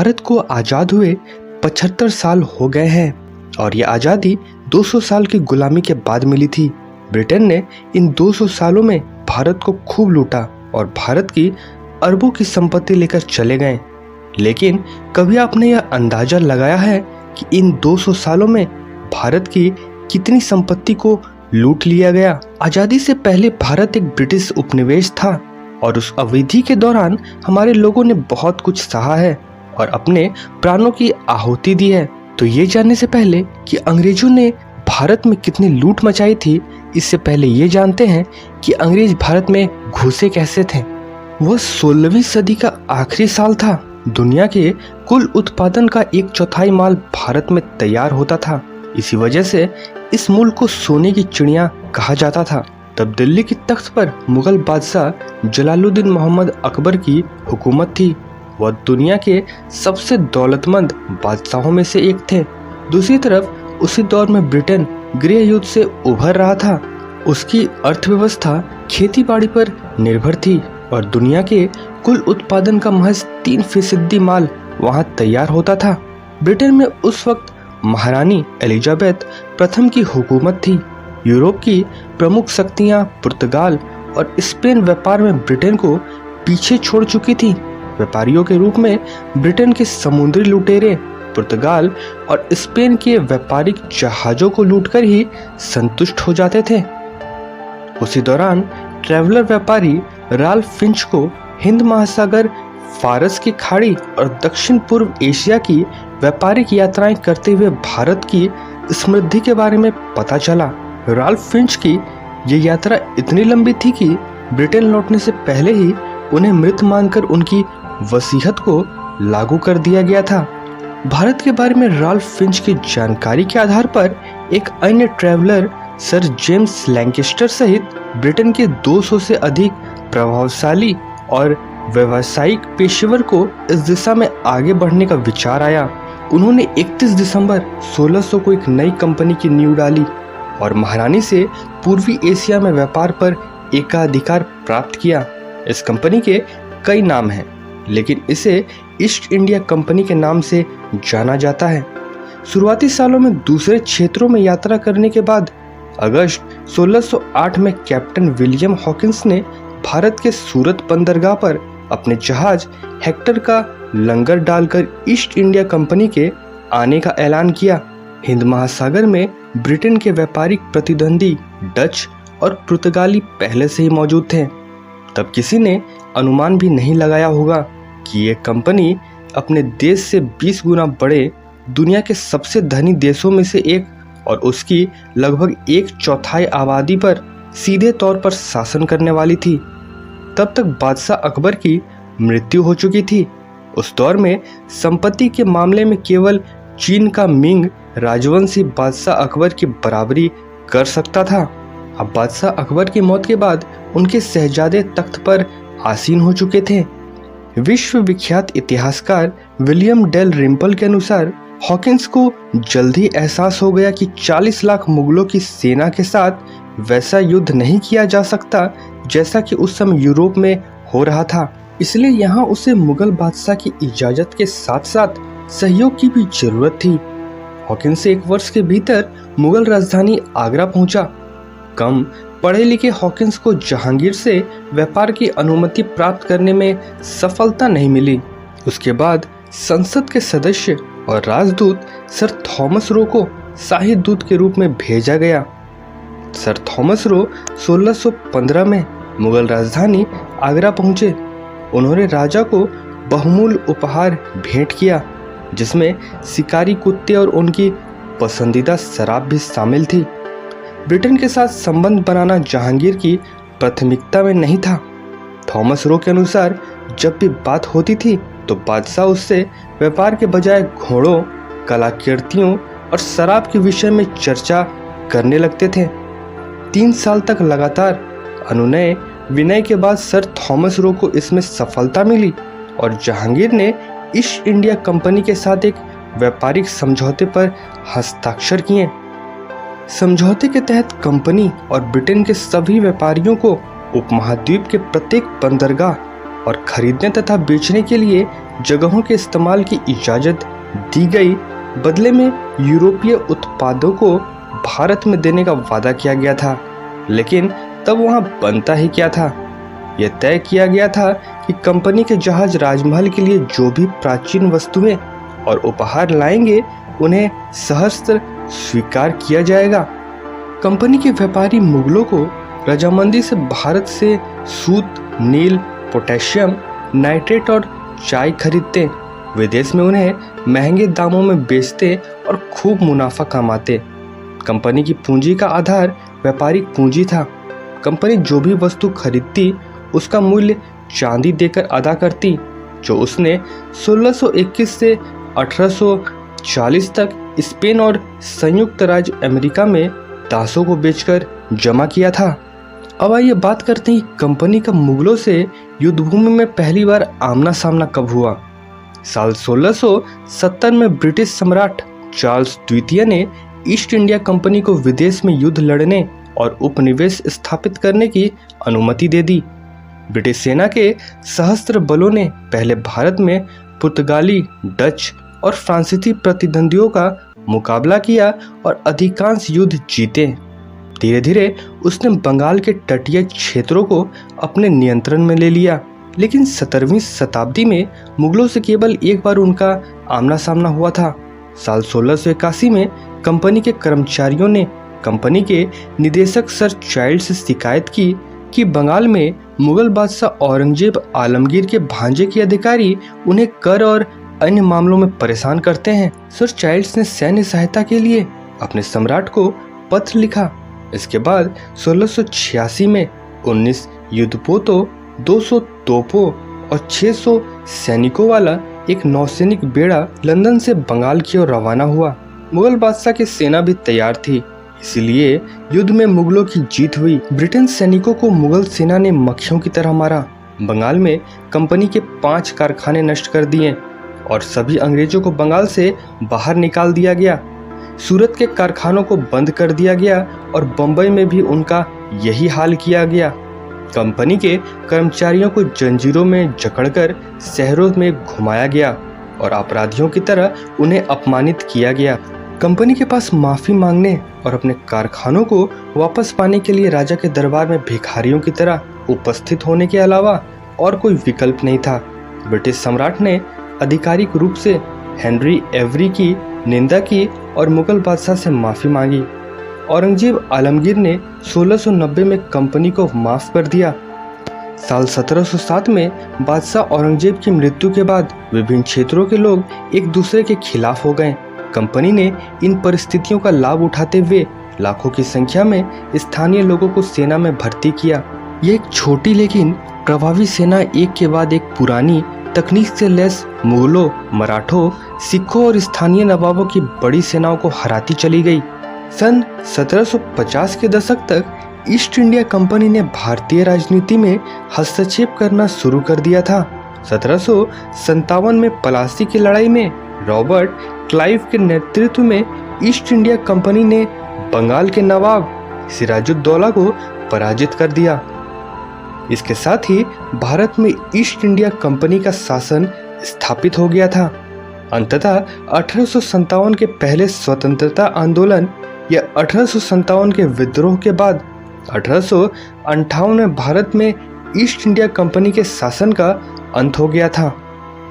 भारत को आज़ाद हुए 75 साल हो गए हैं और ये आज़ादी 200 साल की गुलामी के बाद मिली थी। ब्रिटेन ने इन 200 सालों में भारत को खूब लूटा और भारत की अरबों की संपत्ति लेकर चले गए। लेकिन कभी आपने यह अंदाजा लगाया है कि इन 200 सालों में भारत की कितनी संपत्ति को लूट लिया गया? आज़ादी से पहले भारत एक ब्रिटिश उपनिवेश था और उस अवधि के दौरान हमारे लोगों ने बहुत कुछ सहा है और अपने प्राणों की आहुति दी है। तो ये जानने से पहले कि अंग्रेजों ने भारत में कितनी लूट मचाई थी, इससे पहले ये जानते हैं कि अंग्रेज भारत में घुसे कैसे थे। वह 16वीं सदी का आखिरी साल था। दुनिया के कुल उत्पादन का 1/4 माल भारत में तैयार होता था। इसी वजह से इस मुल्क को सोने की चिड़िया कहा जाता था। तब दिल्ली की तख्त पर मुगल बादशाह जलालुद्दीन मोहम्मद अकबर की हुकूमत थी। वह दुनिया के सबसे दौलतमंद बादशाहों में से एक थे। दूसरी तरफ उसी दौर में ब्रिटेन गृह युद्ध से उभर रहा था। उसकी अर्थव्यवस्था खेती-बाड़ी पर निर्भर थी और दुनिया के कुल उत्पादन का महज 3% माल वहां तैयार होता था। ब्रिटेन में उस वक्त महारानी एलिजाबेथ प्रथम की हुकूमत थी। यूरोप की प्रमुख शक्तियां पुर्तगाल और स्पेन व्यापार में ब्रिटेन को पीछे छोड़ चुकी थी। व्यापारियों के रूप में ब्रिटेन के समुद्री लुटेरे पुर्तगाल और स्पेन के व्यापारिक जहाजों को लूटकर ही संतुष्ट हो जाते थे। उसी दौरान ट्रैवलर व्यापारी राल्फ फिंच को हिंद महासागर, फारस की खाड़ी और दक्षिण पूर्व एशिया की व्यापारिक यात्राएं करते हुए भारत की समृद्धि के बारे में पता चला। राल्फ फिंच की ये यात्रा इतनी लंबी थी कि ब्रिटेन लौटने से पहले ही उन्हें मृत मानकर उनकी वसीयत को लागू कर दिया गया था। भारत के बारे में राल्फ फिंच की जानकारी के आधार पर एक अन्य ट्रैवलर सर जेम्स लैंकेस्टर सहित ब्रिटेन के 200 से अधिक प्रभावशाली और व्यावसायिक पेशेवर को इस दिशा में आगे बढ़ने का विचार आया। उन्होंने 31 दिसंबर 1600 को एक नई कंपनी की नींव डाली और महारानी से पूर्वी एशिया में व्यापार पर एकाधिकार प्राप्त किया। इस कंपनी के कई नाम हैं, लेकिन इसे ईस्ट इंडिया कंपनी के नाम से जाना जाता है। शुरुआती सालों में दूसरे क्षेत्रों में यात्रा करने के बाद अगस्त 1608 में कैप्टन विलियम हॉकिंस ने भारत के सूरत बंदरगाह पर अपने जहाज हेक्टर का लंगर डालकर ईस्ट इंडिया कंपनी के आने का ऐलान किया। हिंद महासागर में ब्रिटेन के व्यापारिक प्रतिद्वंदी डच और पुर्तगाली पहले से ही मौजूद थे। तब किसी ने अनुमान भी नहीं लगाया होगा कि ये कंपनी अपने देश से 20 गुना बड़े दुनिया के सबसे धनी देशों में से एक और उसकी लगभग 1/4 आबादी पर सीधे तौर पर शासन करने वाली थी। तब तक बादशाह अकबर की मृत्यु हो चुकी थी। उस दौर में संपत्ति के मामले में केवल चीन का मिंग राजवंशी बादशाह अकबर की बराबरी कर सकता था। अब बादशाह अकबर की मौत के बाद उनके शहजादे तख्त पर आसीन हो चुके थे। विश्व विख्यात इतिहासकार विलियम डेल रिम्पल के अनुसार हॉकिंस को जल्द ही एहसास हो गया कि 40 लाख मुगलों की सेना के साथ वैसा युद्ध नहीं किया जा सकता जैसा कि उस समय यूरोप में हो रहा था। इसलिए यहाँ उसे मुगल बादशाह की इजाजत के साथ साथ सहयोग की भी जरूरत थी। हॉकिंस 1 वर्ष के भीतर मुगल राजधानी आगरा पहुंचा। कम पढ़े लिखे हॉकिंस को जहांगीर से व्यापार की अनुमति प्राप्त करने में सफलता नहीं मिली। उसके बाद संसद के सदस्य और राजदूत सर थॉमस रो को शाही दूत के रूप में भेजा गया। सर थॉमस रो 1615 में मुगल राजधानी आगरा पहुंचे। उन्होंने राजा को बहुमूल्य उपहार भेंट किया, जिसमें शिकारी कुत्ते और उनकी पसंदीदा शराब भी शामिल थी। ब्रिटेन के साथ संबंध बनाना जहांगीर की प्राथमिकता में नहीं था। थॉमस रो के अनुसार जब भी बात होती थी तो बादशाह उससे व्यापार के बजाय घोड़ों, कलाकृतियों और शराब के विषय में चर्चा करने लगते थे। 3 साल तक लगातार अनुनय विनय के बाद सर थॉमस रो को इसमें सफलता मिली और जहांगीर ने ईस्ट इंडिया कंपनी के साथ एक व्यापारिक समझौते पर हस्ताक्षर किए। समझौते के तहत कंपनी और ब्रिटेन के सभी व्यापारियों को उपमहाद्वीप के प्रत्येक बंदरगाह और खरीदने तथा बेचने के लिए जगहों के इस्तेमाल की इजाज़त दी गई। बदले में यूरोपीय उत्पादों को भारत में देने का वादा किया गया था, लेकिन तब वहाँ बनता ही क्या था। यह तय किया गया था कि कंपनी के जहाज राजमहल के लिए जो भी प्राचीन वस्तुएं और उपहार लाएंगे उन्हें सहस्त्र स्वीकार किया जाएगा। कंपनी के व्यापारी मुगलों को रजामंदी से भारत से सूत, नील, पोटेशियम, नाइट्रेट और चाय खरीदते, विदेश में उन्हें महंगे दामों में बेचते और खूब मुनाफा कमाते। कंपनी की पूंजी का आधार व्यापारिक पूंजी था। कंपनी जो भी वस्तु खरीदती उसका मूल्य चांदी देकर अदा करती, जो उसने 1621 से 1840 तक स्पेन और संयुक्त राज्य अमेरिका में दासों को बेचकर जमा किया था। अब आइए बात करते हैं कंपनी का मुगलों से युद्ध भूमि में पहली बार आमना सामना कब हुआ। साल 1670 में ब्रिटिश सम्राट चार्ल्स द्वितीय ने ईस्ट इंडिया कंपनी को विदेश में युद्ध लड़ने और उपनिवेश स्थापित करने की अनुमति दे दी। ब्रिटिश सेना के सशस्त्र बलों ने पहले भारत में पुर्तगाली, डच और फ्रांसीसी प्रतिद्वंदियों का मुकाबला किया और अधिकांश युद्ध जीते। धीरे धीरे उसने बंगाल के तटीय क्षेत्रों को अपने नियंत्रण में ले लिया, लेकिन 17वीं शताब्दी में मुगलों से केवल एक बार उनका आमना सामना हुआ था। साल 1681 में कंपनी के कर्मचारियों ने कंपनी के निदेशक सर चाइल्ड से शिकायत की कि बंगाल में मुगल बादशाह औरंगजेब आलमगीर के भांजे के अधिकारी उन्हें कर और अन्य मामलों में परेशान करते हैं। सर चाइल्ड्स ने सैन्य सहायता के लिए अपने सम्राट को पत्र लिखा। इसके बाद 1686 में 19 युद्धपोतों, 200 तोपों और 600 सैनिकों वाला एक नौसैनिक बेड़ा लंदन से बंगाल की ओर रवाना हुआ। मुगल बादशाह की सेना भी तैयार थी, इसलिए युद्ध में मुगलों की जीत हुई। ब्रिटेन सैनिकों को मुगल सेना ने मक्खियों की तरह मारा। बंगाल में कंपनी के 5 कारखाने नष्ट कर दिए और सभी अंग्रेजों को बंगाल से बाहर निकाल दिया गया। सूरत के कारखानों को बंद कर दिया गया और बंबई में भी उनका यही हाल किया गया। कंपनी के कर्मचारियों को जंजीरों में जकड़कर शहरों में घुमाया गया और अपराधियों की तरह उन्हें अपमानित किया गया। कंपनी के पास माफी मांगने और अपने कारखानों को वापस पाने के लिए राजा के दरबार में भिखारियों की तरह उपस्थित होने के अलावा और कोई विकल्प नहीं था। ब्रिटिश सम्राट ने आधिकारिक रूप से हेनरी एवरी की निंदा की और मुगल बादशाह से माफी मांगी। औरंगजेब आलमगीर ने 1690 में कंपनी को माफ कर दिया। साल 1707 में बादशाह औरंगजेब की मृत्यु के बाद विभिन्न क्षेत्रों के लोग एक दूसरे के खिलाफ हो गए। कंपनी ने इन परिस्थितियों का लाभ उठाते हुए लाखों की संख्या में स्थानीय लोगों को सेना में भर्ती किया। ये एक छोटी लेकिन प्रभावी सेना एक के बाद एक पुरानी तकनीक से लैस मुगलों, मराठों, सिखों और स्थानीय नवाबों की बड़ी सेनाओं को हराती चली गई। सन 1750 के दशक तक ईस्ट इंडिया कंपनी ने भारतीय राजनीति में हस्तक्षेप करना शुरू कर दिया था। 1757 में पलासी की लड़ाई में रॉबर्ट क्लाइव के नेतृत्व में ईस्ट इंडिया कंपनी ने बंगाल के नवाब सिराजुद्दौला को पराजित कर दिया। इसके साथ ही भारत में ईस्ट इंडिया कंपनी का शासन स्थापित हो गया था। अंततः 1857 के पहले स्वतंत्रता आंदोलन या 1857 के विद्रोह के बाद 1858 में भारत में ईस्ट इंडिया कंपनी के शासन का अंत हो गया था।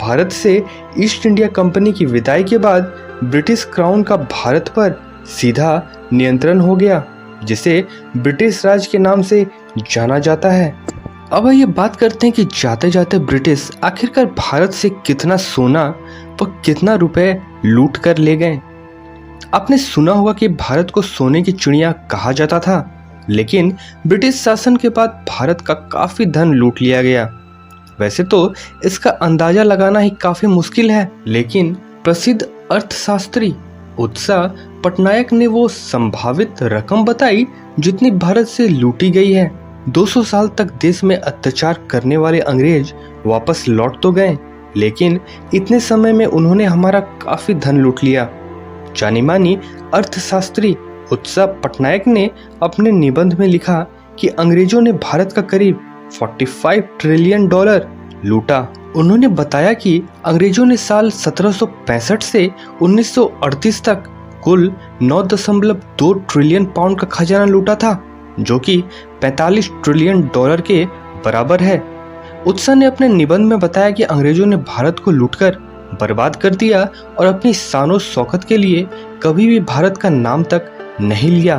भारत से ईस्ट इंडिया कंपनी की विदाई के बाद ब्रिटिश क्राउन का भारत पर सीधा नियंत्रण हो गया, जिसे ब्रिटिश राज के नाम से जाना जाता है। अब ये बात करते हैं कि जाते जाते ब्रिटिश आखिरकार भारत से कितना सोना व कितना रुपए लूट कर ले गए। आपने सुना होगा कि भारत को सोने की चिड़िया कहा जाता था, लेकिन ब्रिटिश शासन के बाद भारत का काफी धन लूट लिया गया। वैसे तो इसका अंदाजा लगाना ही काफी मुश्किल है, लेकिन प्रसिद्ध अर्थशास्त्री उत्साह पटनायक ने वो संभावित रकम बताई जितनी भारत से लूटी गई है। 200 साल तक देश में अत्याचार करने वाले अंग्रेज वापस लौट तो गए, लेकिन इतने समय में उन्होंने हमारा काफी धन लूट लिया। जानी मानी अर्थशास्त्री उत्साह पटनायक ने अपने निबंध में लिखा कि अंग्रेजों ने भारत का करीब $45 ट्रिलियन लूटा। उन्होंने बताया कि अंग्रेजों ने साल 1765 से 1938 तक कुल 9.2 ट्रिलियन पाउंड का खजाना लूटा था, जो कि 45 ट्रिलियन डॉलर के बराबर है। उत्सव ने अपने निबंध में बताया कि अंग्रेजों ने भारत को लूटकर बर्बाद कर दिया और अपनी शानो शौकत के लिए कभी भी भारत का नाम तक नहीं लिया।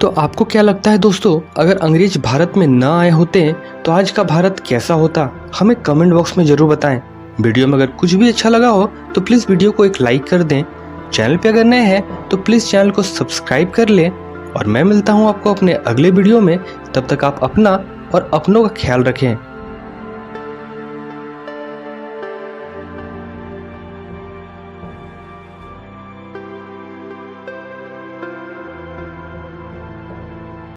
तो आपको क्या लगता है दोस्तों, अगर अंग्रेज भारत में न आए होते तो आज का भारत कैसा होता? हमें कमेंट बॉक्स में जरूर बताएं। वीडियो में अगर कुछ भी अच्छा लगा हो तो प्लीज़ वीडियो को एक लाइक कर दें। चैनल पे अगर नए हैं तो प्लीज़ चैनल को सब्सक्राइब कर लें और मैं मिलता हूँ आपको अपने अगले वीडियो में। तब तक आप अपना और अपनों का ख्याल रखें।